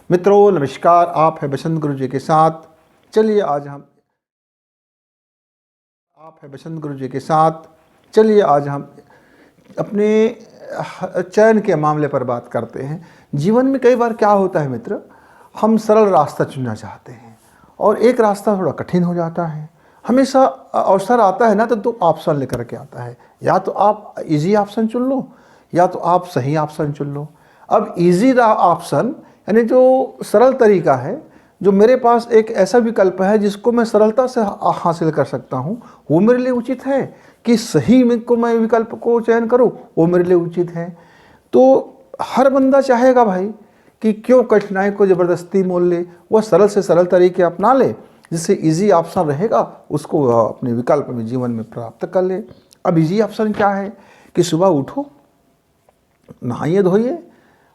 मित्रों नमस्कार, आप है बसंत गुरु जी के साथ। चलिए आज हम अपने चयन के मामले पर बात करते हैं। जीवन में कई बार क्या होता है मित्र, हम सरल रास्ता चुनना चाहते हैं और एक रास्ता थोड़ा कठिन हो जाता है। हमेशा अवसर आता है ना तो ऑप्शन लेकर के आता है, या तो आप इजी ऑप्शन चुन लो या तो आप सही ऑप्शन चुन लो। अब इजी ऑप्शन यानी जो सरल तरीका है, जो मेरे पास एक ऐसा विकल्प है जिसको मैं सरलता से हासिल कर सकता हूँ, वो मेरे लिए उचित है कि सही में को मैं विकल्प को चयन करूँ, वो मेरे लिए उचित है। तो हर बंदा चाहेगा भाई कि क्यों कठिनाई को ज़बरदस्ती मोल ले, वह सरल से सरल तरीके अपना ले, जिससे इजी ऑप्शन रहेगा उसको अपने विकल्प में जीवन में प्राप्त कर ले। अब इजी ऑप्शन क्या है कि सुबह उठो, नहाइए धोइए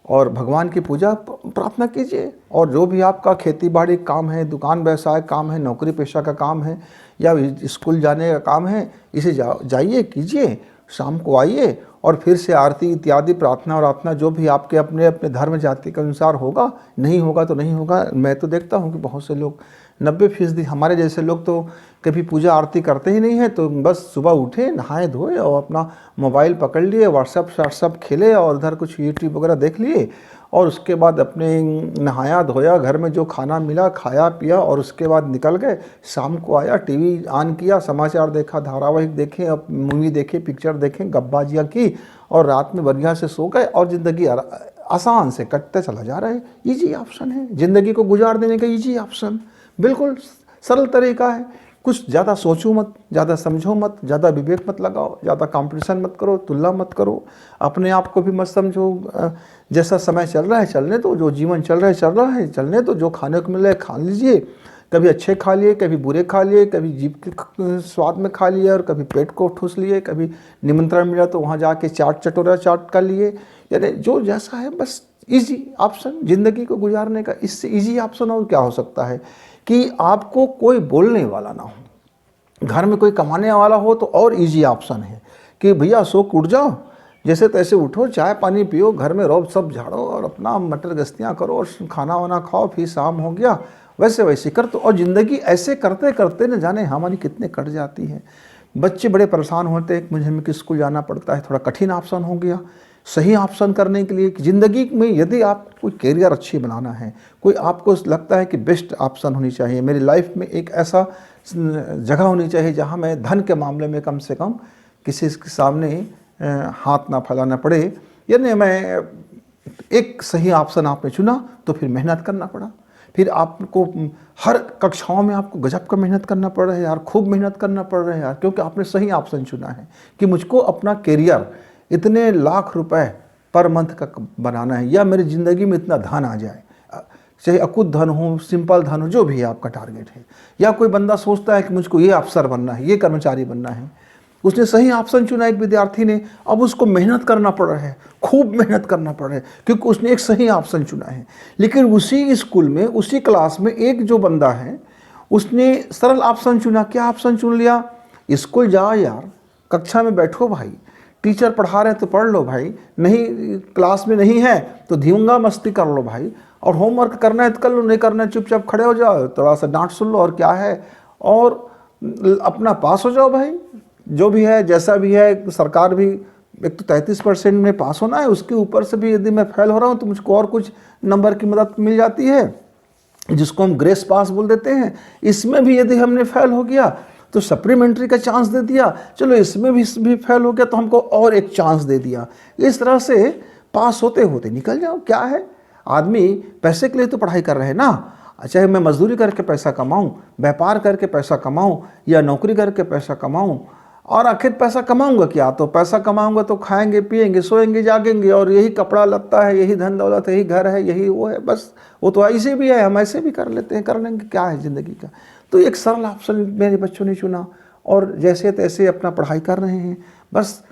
और भगवान की पूजा प्रार्थना कीजिए, और जो भी आपका खेती बाड़ी काम है, दुकान व्यवसाय काम है, नौकरी पेशा का काम है या स्कूल जाने का काम है, इसे जाइए कीजिए, शाम को आइए और फिर से आरती इत्यादि प्रार्थना और प्रार्थना जो भी आपके अपने अपने धर्म जाति के अनुसार होगा, नहीं होगा तो नहीं होगा। मैं तो देखता हूँ कि बहुत से लोग 90% हमारे जैसे लोग तो कभी पूजा आरती करते ही नहीं है, तो बस सुबह उठे, नहाए धोए और अपना मोबाइल पकड़ लिए, व्हाट्सअप खेले और उधर कुछ यूट्यूब वगैरह देख लिए, और उसके बाद अपने नहाया धोया, घर में जो खाना मिला खाया पिया और उसके बाद निकल गए। शाम को आया, टीवी ऑन किया, समाचार देखा, धारावाहिक देखे, अब मूवी देखे, पिक्चर देखें, गप्पाजियाँ की और रात में बढ़िया से सो गए और ज़िंदगी आसान से कटते चला जा रहा है। ईजी ऑप्शन है ज़िंदगी को गुजार देने का, ईजी ऑप्शन, बिल्कुल सरल तरीका है। कुछ ज़्यादा सोचो मत, ज़्यादा समझो मत, ज़्यादा विवेक मत लगाओ, ज़्यादा कंपटीशन मत करो, तुलना मत करो, अपने आप को भी मत समझो। जैसा समय चल रहा है चलने दो, जो जीवन चल रहा है चलने दो, जो खाने को मिल रहा है खा लीजिए। कभी अच्छे खा लिए, कभी बुरे खा लिए, कभी जीभ के स्वाद में खा लिए और कभी पेट को ठूस लिए, कभी निमंत्रण मिला तो वहाँ जाके चटोरा चाट कर लिए। यानी जो जैसा है बस इजी ऑप्शन ज़िंदगी को गुजारने का। इससे इजी ऑप्शन और क्या हो सकता है कि आपको कोई बोलने वाला ना हो, घर में कोई कमाने वाला हो तो और इजी ऑप्शन है कि भैया सो उठ जाओ, जैसे तैसे उठो, चाय पानी पियो, घर में रोब सब झाड़ो और अपना मटर गश्तियाँ करो और खाना वाना खाओ, फिर शाम हो गया, वैसे कर। तो और ज़िंदगी ऐसे करते करते न जाने हमारी कितने कट जाती है। बच्चे बड़े परेशान होते हैं, मुझे में स्कूल जाना पड़ता है, थोड़ा कठिन ऑप्शन हो गया। सही ऑप्शन करने के लिए ज़िंदगी में यदि आप कोई कैरियर अच्छी बनाना है, कोई आपको लगता है कि बेस्ट ऑप्शन होनी चाहिए, मेरी लाइफ में एक ऐसा जगह होनी चाहिए जहां मैं धन के मामले में कम से कम किसी के सामने हाथ ना फैलाना पड़े, यानी मैं एक सही ऑप्शन आपने चुना तो फिर मेहनत करना पड़ा। फिर आपको हर कक्षाओं में आपको गजब का मेहनत करना पड़ रहा है यार, खूब मेहनत करना पड़ रहा है यार, क्योंकि आपने सही ऑप्शन चुना है कि मुझको अपना कैरियर इतने लाख रुपए पर मंथ का बनाना है, या मेरी ज़िंदगी में इतना धन आ जाए, चाहे अकुत धन हो, सिंपल धन हो, जो भी है आपका टारगेट है। या कोई बंदा सोचता है कि मुझको ये अफसर बनना है, ये कर्मचारी बनना है, उसने सही ऑप्शन चुना एक विद्यार्थी ने, अब उसको मेहनत करना पड़ रहा है, खूब मेहनत करना पड़ रहा है, क्योंकि उसने एक सही ऑप्शन चुना है। लेकिन उसी स्कूल में, उसी क्लास में एक जो बंदा है उसने सरल ऑप्शन चुना। क्या ऑप्शन चुन लिया? स्कूल जाओ यार, कक्षा में बैठो भाई, टीचर पढ़ा रहे हैं तो पढ़ लो भाई, नहीं क्लास में नहीं है तो धींगा मस्ती कर लो भाई, और होमवर्क करना है तो कर लो, नहीं करना है चुपचाप खड़े हो जाओ, थोड़ा सा डांट सुन लो और क्या है, और अपना पास हो जाओ भाई। जो भी है जैसा भी है, सरकार भी एक तो 33% में पास होना है, उसके ऊपर से भी यदि मैं फेल हो रहा हूँ तो मुझको और कुछ नंबर की मदद मिल जाती है, जिसको हम ग्रेस पास बोल देते हैं। इसमें भी यदि हमने फेल हो गया तो सप्लीमेंट्री का चांस दे दिया, चलो इसमें भी फेल हो गया तो हमको और एक चांस दे दिया। इस तरह से पास होते होते निकल जाओ। क्या है, आदमी पैसे के लिए तो पढ़ाई कर रहे हैं ना, चाहे मैं मजदूरी करके पैसा कमाऊं, व्यापार करके पैसा कमाऊं या नौकरी करके पैसा कमाऊं, और आखिर पैसा कमाऊंगा क्या? तो पैसा कमाऊंगा तो खाएंगे पिएंगे सोएंगे जागेंगे, और यही कपड़ा लत्ता है, यही धन दौलत है, यही घर है, यही वो है, बस वो तो ऐसे भी है, हम ऐसे भी कर लेते हैं, कर लेंगे, क्या है ज़िंदगी का। तो एक सरल ऑप्शन मेरे बच्चों ने चुना और जैसे तैसे अपना पढ़ाई कर रहे हैं, बस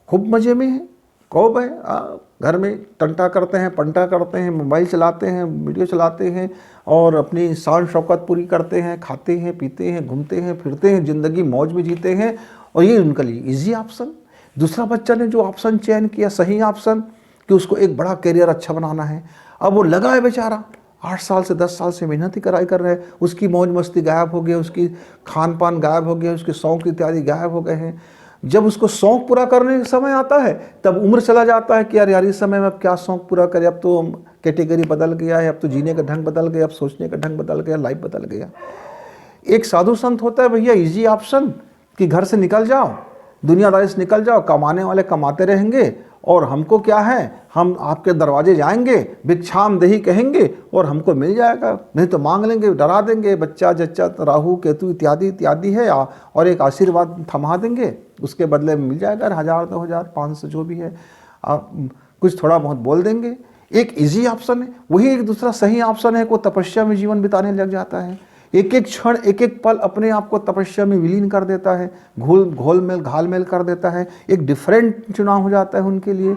खूब मज़े में है। खूब है, घर में टंटा करते हैं, पंटा करते हैं, मोबाइल चलाते हैं, वीडियो चलाते हैं और अपनी शान शौकत पूरी करते हैं, खाते हैं पीते हैं, घूमते हैं फिरते हैं, ज़िंदगी मौज में जीते हैं, और ये उनके लिए इजी ऑप्शन। दूसरा बच्चा ने जो ऑप्शन चयन किया, सही ऑप्शन, कि उसको एक बड़ा करियर अच्छा बनाना है, अब वो लगा है बेचारा, 8 साल से 10 साल से मेहनत ही कर रहे हैं, उसकी मौज मस्ती गायब हो गई, उसकी खान पान गायब हो गया, उसके शौक इत्यादि गायब हो गए हैं। जब उसको शौक पूरा करने का समय आता है तब उम्र चला जाता है कि यार इस समय में अब क्या शौक पूरा करें, अब तो कैटेगरी बदल गया है, अब तो जीने का ढंग बदल गया, अब सोचने का ढंग बदल गया, लाइफ बदल गया। एक साधु संत होता है, भैया इजी ऑप्शन कि घर से निकल जाओ, दुनियादारी से निकल जाओ, कमाने वाले कमाते रहेंगे और हमको क्या है, हम आपके दरवाजे जाएंगे, भिक्षाम देही कहेंगे और हमको मिल जाएगा, नहीं तो मांग लेंगे, डरा देंगे, बच्चा जच्चा राहु केतु इत्यादि इत्यादि है, और एक आशीर्वाद थमा देंगे, उसके बदले में मिल जाएगा 1000 2000 500 जो भी है, आप कुछ थोड़ा बहुत बोल देंगे। एक इजी ऑप्शन है। वही एक दूसरा सही ऑप्शन है, को तपस्या में जीवन बिताने लग जाता है, एक एक क्षण एक एक पल अपने आप को तपस्या में विलीन कर देता है, घाल मेल कर देता है। एक डिफरेंट चुनाव हो जाता है उनके लिए,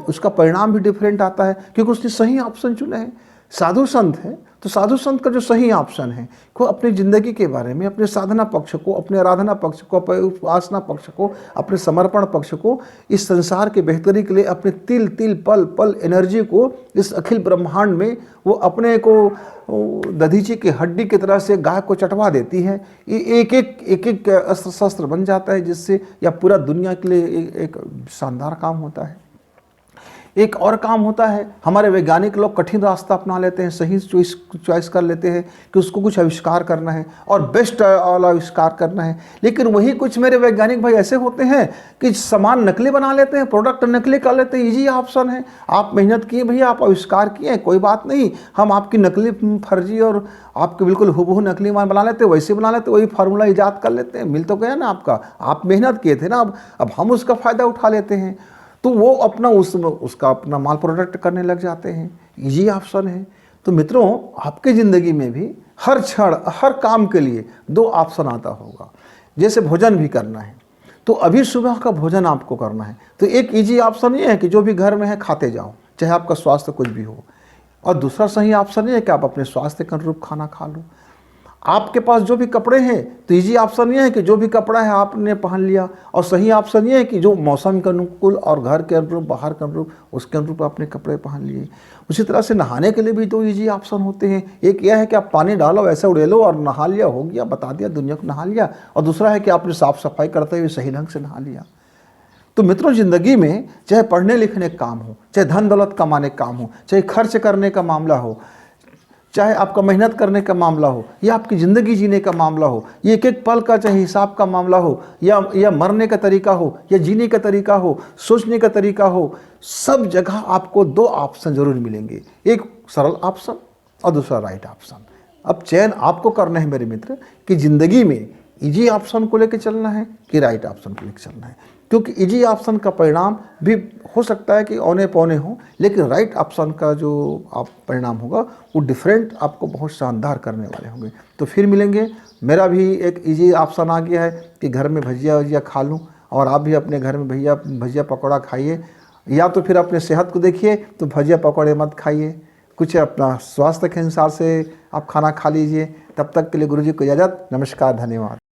उसका परिणाम भी डिफरेंट आता है क्योंकि उसने सही ऑप्शन चुने हैं। साधु संत है तो साधु संत का जो सही ऑप्शन है को अपनी ज़िंदगी के बारे में, अपने साधना पक्ष को, अपने आराधना पक्ष को, अपने उपासना पक्ष को, अपने समर्पण पक्ष को, इस संसार के बेहतरी के लिए अपने तिल तिल पल पल एनर्जी को इस अखिल ब्रह्मांड में वो अपने को दधीची की हड्डी की तरह से गाय को चटवा देती है। ये एक एक अस्त्र शस्त्र बन जाता है जिससे या पूरा दुनिया के लिए एक शानदार काम होता है। एक और काम होता है, हमारे वैज्ञानिक लोग कठिन रास्ता अपना लेते हैं, सही चॉइस कर लेते हैं कि उसको कुछ आविष्कार करना है और बेस्ट वाला आविष्कार करना है। लेकिन वही कुछ मेरे वैज्ञानिक भाई ऐसे होते हैं कि सामान नकली बना लेते हैं, प्रोडक्ट नकली कर लेते हैं। इजी ऑप्शन है, आप मेहनत किए भैया, आप आविष्कार किए, कोई बात नहीं, हम आपकी नकली फर्जी और आपके बिल्कुल हुबहू नकली मान बना लेते हैं, वैसे बना लेते हैं, वही फार्मूला ईजाद कर लेते हैं। मिल तो गया ना आपका, आप मेहनत किए थे ना, अब हम उसका फ़ायदा उठा लेते हैं, तो वो अपना उसका अपना माल प्रोडक्ट करने लग जाते हैं। इजी ऑप्शन है। तो मित्रों, आपकी ज़िंदगी में भी हर क्षण हर काम के लिए 2 ऑप्शन आता होगा। जैसे भोजन भी करना है तो अभी सुबह का भोजन आपको करना है तो एक इजी ऑप्शन ये है कि जो भी घर में है खाते जाओ, चाहे आपका स्वास्थ्य कुछ भी हो। और दूसरा सही ऑप्शन ये है कि आप अपने स्वास्थ्य के अनुरूप खाना खा लो। आपके पास जो भी कपड़े हैं तो इजी ऑप्शन ये है कि जो भी कपड़ा है आपने पहन लिया, और सही ऑप्शन ये है कि जो मौसम के अनुकूल और घर के अनुरूप, बाहर के अनुरूप, उसके अनुरूप आपने कपड़े पहन लिए। उसी तरह से नहाने के लिए भी 2 इजी ऑप्शन होते हैं। एक यह है कि आप पानी डालो, ऐसे उड़ेलो और नहा लिया, हो गया, बता दिया दुनिया को, नहा लिया। और दूसरा है कि आपने साफ सफाई करते हुए सही ढंग से नहा लिया। तो मित्रों, ज़िंदगी में चाहे पढ़ने लिखने का काम हो, चाहे धन दौलत कमाने का काम हो, चाहे खर्च करने का मामला हो, चाहे आपका मेहनत करने का मामला हो या आपकी ज़िंदगी जीने का मामला हो, ये एक एक पल का चाहे हिसाब का मामला हो या मरने का तरीका हो या जीने का तरीका हो, सोचने का तरीका हो, सब जगह आपको 2 ऑप्शन ज़रूर मिलेंगे, एक सरल ऑप्शन और दूसरा राइट ऑप्शन। अब चयन आपको करना है मेरे मित्र कि ज़िंदगी में इजी ऑप्शन को लेकर चलना है कि राइट ऑप्शन को लेकर चलना है, क्योंकि इजी ऑप्शन का परिणाम भी हो सकता है कि औने पौने हो, लेकिन राइट ऑप्शन का जो आप परिणाम होगा वो डिफरेंट, आपको बहुत शानदार करने वाले होंगे। तो फिर मिलेंगे। मेरा भी एक इजी ऑप्शन आ गया है कि घर में भजिया वजिया खा लूँ, और आप भी अपने घर में भजिया पकौड़ा खाइए, या तो फिर अपने सेहत को देखिए तो भजिया पकौड़े मत खाइए, कुछ अपना स्वास्थ्य के अनुसार से आप खाना खा लीजिए। तब तक के लिए गुरुजी को इजाज़त, नमस्कार, धन्यवाद।